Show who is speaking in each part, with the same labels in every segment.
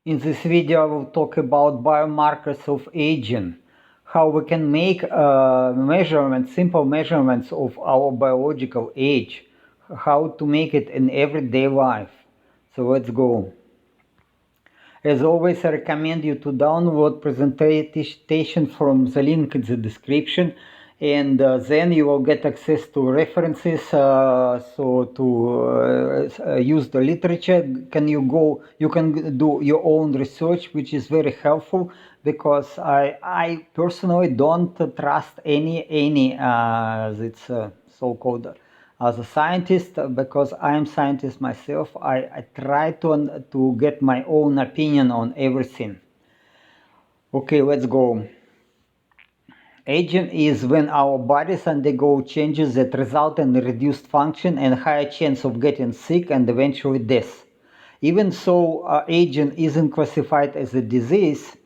Speaker 1: In this video, I will talk about biomarkers of aging, how we can make measurements, simple measurements of our biological age, how to make it in everyday life. So let's go. As always, I recommend you to download presentation from the link in the description, and then you will get access to references. So to use the literature, you can do your own research, which is very helpful because I personally don't trust any so-called as a scientist, because I am scientist myself. I try to get my own opinion on everything. Okay, let's go. Aging is when our bodies undergo changes that result in reduced function and higher chance of getting sick and eventually death. Even so, aging isn't classified as a disease,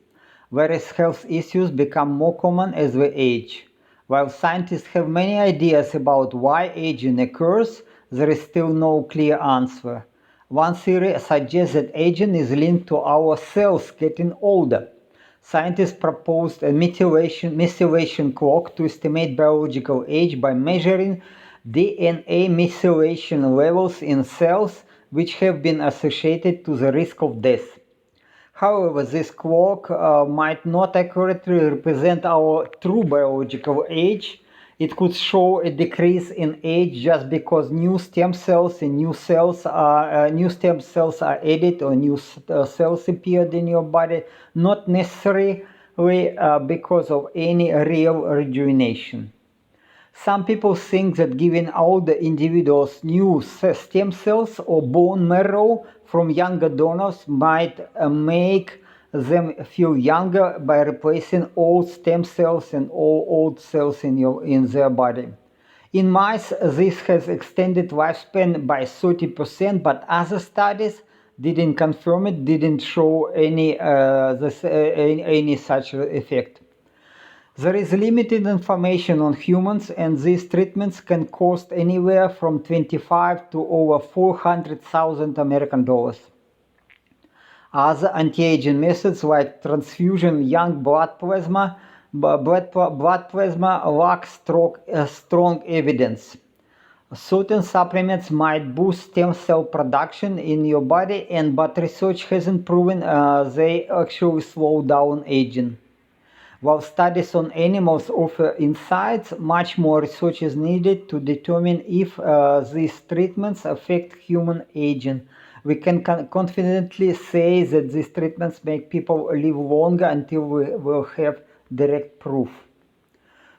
Speaker 1: whereas health issues become more common as we age. While scientists have many ideas about why aging occurs, there is still no clear answer. One theory suggests that aging is linked to our cells getting older. Scientists proposed a methylation clock to estimate biological age by measuring DNA methylation levels in cells, which have been associated to the risk of death. However, this clock might not accurately represent our true biological age. It could show a decrease in age just because new stem cells are added or new cells appeared in your body, not necessarily because of any real rejuvenation. Some people think that giving older individuals new stem cells or bone marrow from younger donors might make them feel younger by replacing old stem cells and all old cells in their body. In mice, this has extended lifespan by 30%, but other studies didn't confirm it, didn't show any such effect. There is limited information on humans, and these treatments can cost anywhere from $25 to over $400,000 American dollars. Other anti-aging methods like transfusion young blood plasma lack strong evidence. Certain supplements might boost stem cell production in your body, but research hasn't proven they actually slow down aging. While studies on animals offer insights, much more research is needed to determine if these treatments affect human aging. We can confidently say that these treatments make people live longer until we will have direct proof.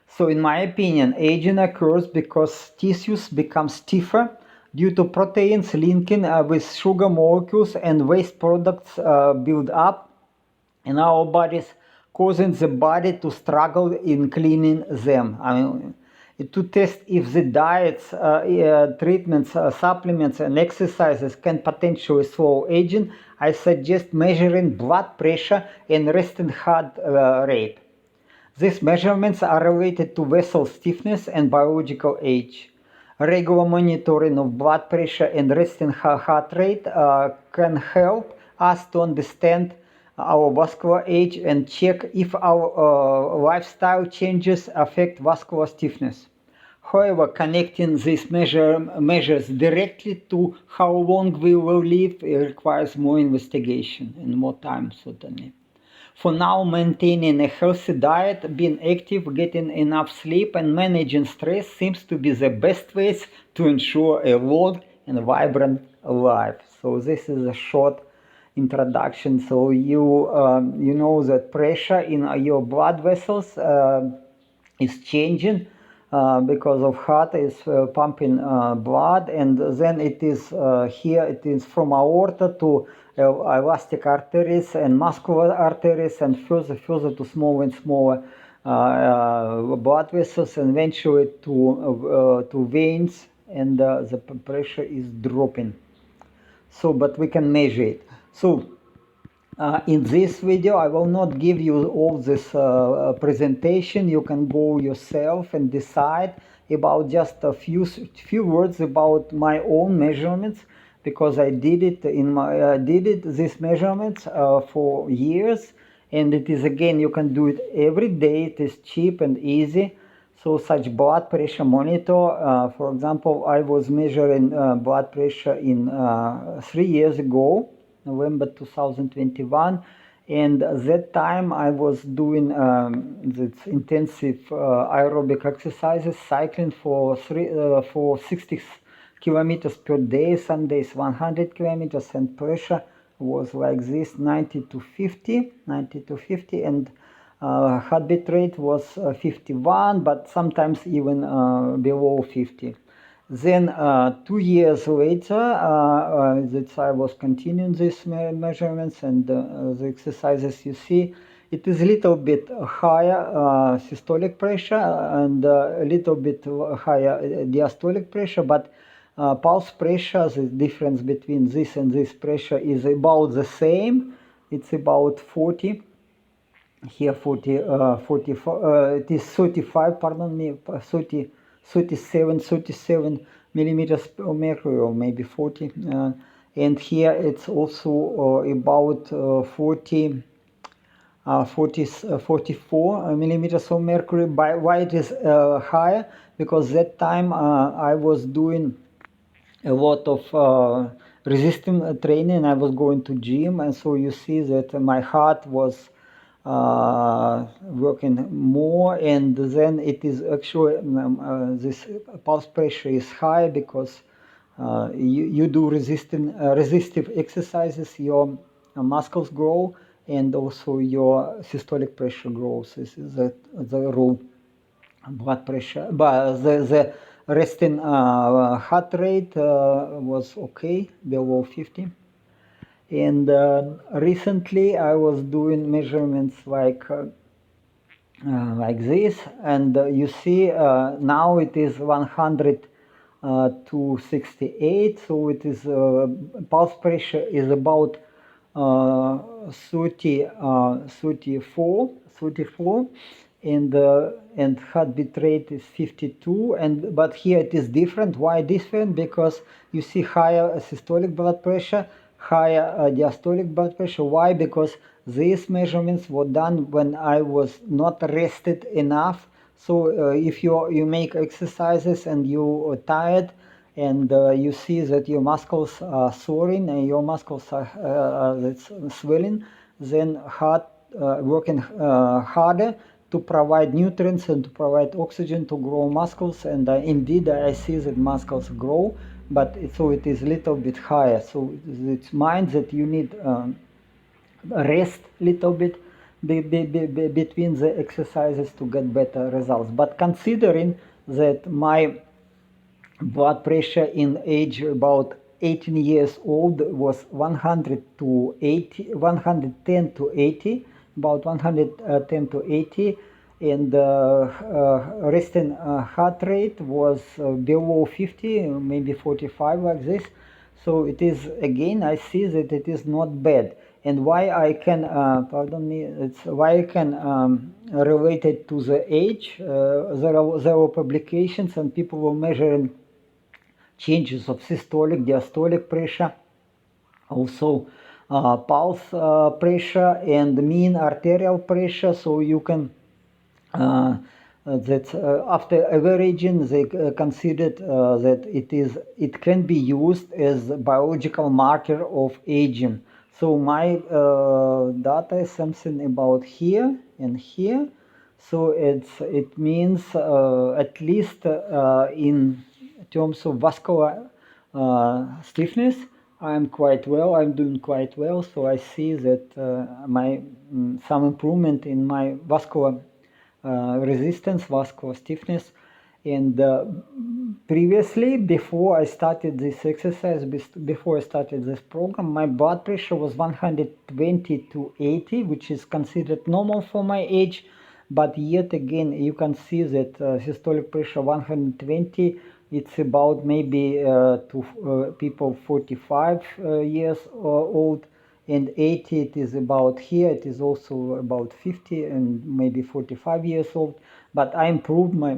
Speaker 1: So in my opinion, aging occurs because tissues become stiffer due to proteins linking with sugar molecules, and waste products build up in our bodies, causing the body to struggle in cleaning them. To test if the diets, treatments, supplements, and exercises can potentially slow aging, I suggest measuring blood pressure and resting heart rate. These measurements are related to vessel stiffness and biological age. Regular monitoring of blood pressure and resting heart rate can help us to understand our vascular age and check if our lifestyle changes affect vascular stiffness. However, connecting these measures directly to how long we will live requires more investigation and more time, certainly. For now, maintaining a healthy diet, being active, getting enough sleep, and managing stress seems to be the best ways to ensure a long and vibrant life. So this is a short introduction. So you know that pressure in your blood vessels is changing because of heart is pumping blood, and then it is here it is from aorta to elastic arteries and muscular arteries, and further to smaller and smaller blood vessels, and eventually to veins, and the pressure is dropping. So, but we can measure it. So, in this video, I will not give you all this presentation. You can go yourself and decide about just a few words about my own measurements, because I did it these measurements for years, and it is, again, you can do it every day. It is cheap and easy. So such blood pressure monitor, for example, I was measuring blood pressure in 3 years ago, November 2021, and at that time I was doing this intensive aerobic exercises, cycling for 60 kilometers per day, some days 100 kilometers, and pressure was like this, 90 to 50, and heartbeat rate was 51, but sometimes even below 50. Then 2 years later, that I was continuing these measurements and the exercises. You see, it is a little bit higher systolic pressure and a little bit higher diastolic pressure, but pulse pressure, the difference between this and this pressure is about the same. It's about 40. Here 44, it is 35, pardon me, 37 millimeters per mercury, or maybe 40. And here it's also about 44 millimeters of mercury. Why it is higher? Because that time I was doing a lot of resistance training. I was going to gym, and so you see that my heart was working more, and then it is actually this pulse pressure is high because you do resistive exercises, your muscles grow, and also your systolic pressure grows. This is the rule. Blood pressure, but the resting heart rate was okay, below 50. And recently I was doing measurements like this, and you see now it is 100 to 68, so it is pulse pressure is about 34, and heartbeat rate is 52. And but here it is different. Why different? Because you see higher systolic blood pressure, higher diastolic blood pressure. Why? Because these measurements were done when I was not rested enough. So if you make exercises and you are tired, and you see that your muscles are soaring and your muscles are swelling, then heart working harder to provide nutrients and to provide oxygen to grow muscles. And indeed I see that muscles grow, but so it is a little bit higher. So it means that you need rest a little bit between the exercises to get better results. But considering that my blood pressure in age about 18 years old was 100 to 80, 110 to 80, about 110 to 80, and resting heart rate was below 50, maybe 45, like this. So it is, again, I see that it is not bad. And why I can, pardon me, it's why I can relate it to the age. There were publications and people were measuring changes of systolic, diastolic pressure, also pulse pressure and mean arterial pressure. So you can after averaging, they considered that it can be used as a biological marker of aging. So my data is something about here and here. So it means at least in terms of vascular stiffness, I'm quite well. I'm doing quite well. So I see that some improvement in my vascular resistance, vascular stiffness. And previously, before I started this exercise, before I started this program, my blood pressure was 120 to 80, which is considered normal for my age. But yet again, you can see that systolic pressure 120, it's about maybe to people 45 years old, and 80 it is about here, it is also about 50 and maybe 45 years old. But I improved my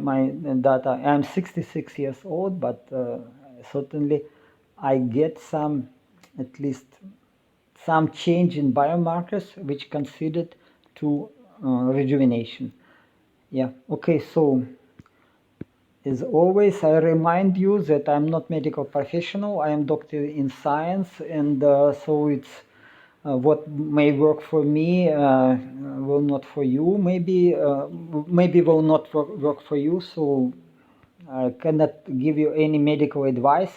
Speaker 1: data. I'm 66 years old, but certainly I get some, at least some change in biomarkers which considered to rejuvenation. Yeah, okay, so as always, I remind you that I'm not medical professional. I am doctor in science, and so it's what may work for me will not for you. Maybe will not work for you. So I cannot give you any medical advice,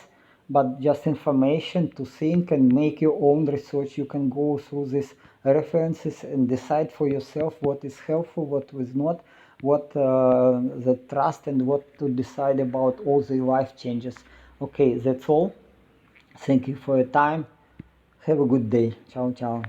Speaker 1: but just information to think and make your own research. You can go through these references and decide for yourself what is helpful, what is not, what the trust, and what to decide about all the life changes. Okay, that's all. Thank you for your time. Have a good day. Ciao, ciao.